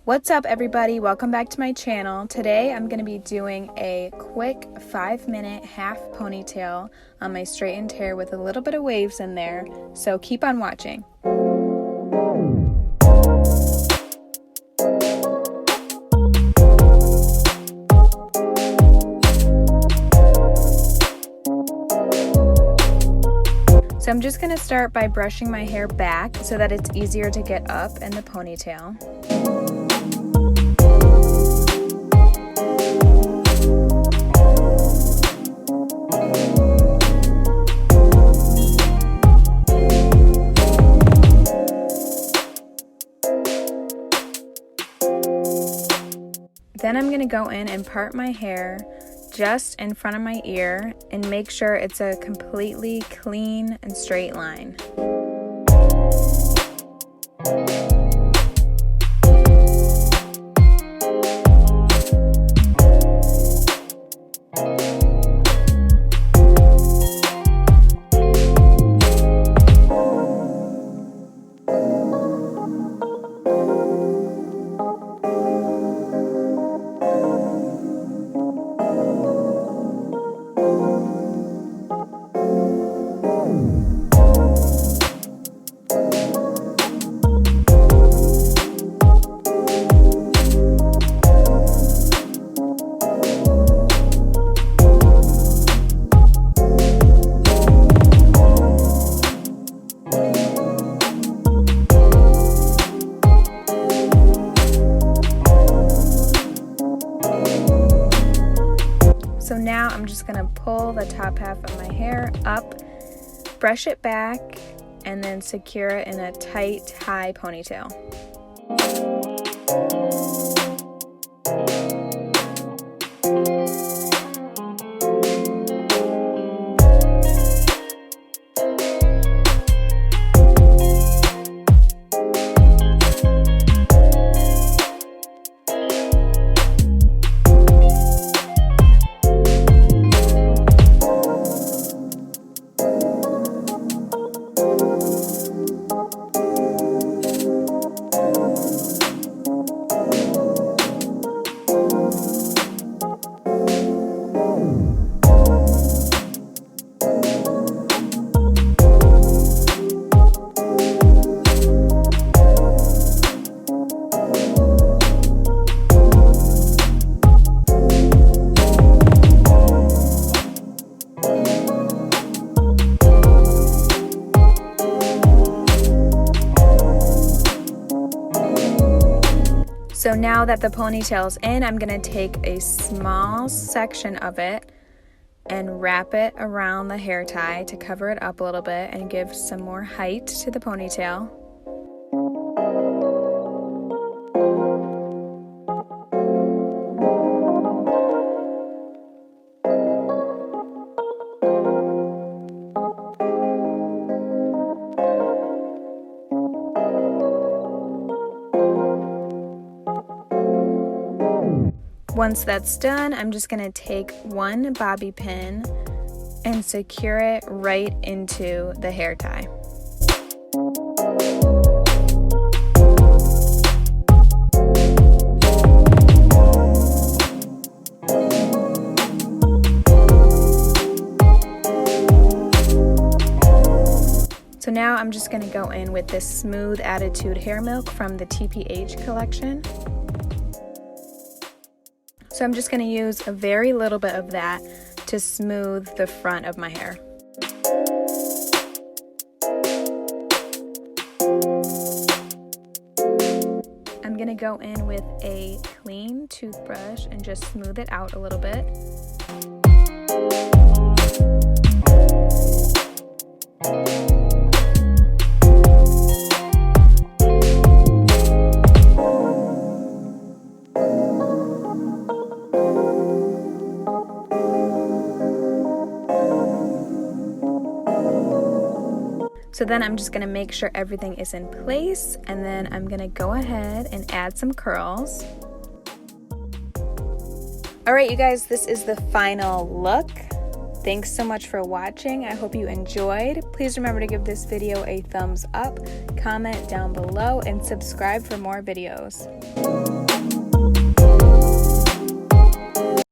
What's up everybody, welcome back to my channel. Today I'm going to be doing a quick 5-minute half ponytail on my straightened hair with a little bit of waves in there, so keep on watching. So I'm just going to start by brushing my hair back so that it's easier to get up in the ponytail. Then I'm going to go in and part my hair just in front of my ear and make sure it's a completely clean and straight line. So now I'm just going to pull the top half of my hair up, brush it back, and then secure it in a tight, high ponytail. So now that the ponytail's in, I'm going to take a small section of it and wrap it around the hair tie to cover it up a little bit and give some more height to the ponytail. Once that's done, I'm just going to take one bobby pin and secure it right into the hair tie. So now I'm just going to go in with this Smooth Attitude Hair Milk from the TPH collection. So I'm just going to use a very little bit of that to smooth the front of my hair. I'm going to go in with a clean toothbrush and just smooth it out a little bit. So then I'm just gonna make sure everything is in place, and then I'm gonna go ahead and add some curls. All right, you guys, this is the final look. Thanks so much for watching. I hope you enjoyed. Please remember to give this video a thumbs up, comment down below, and subscribe for more videos.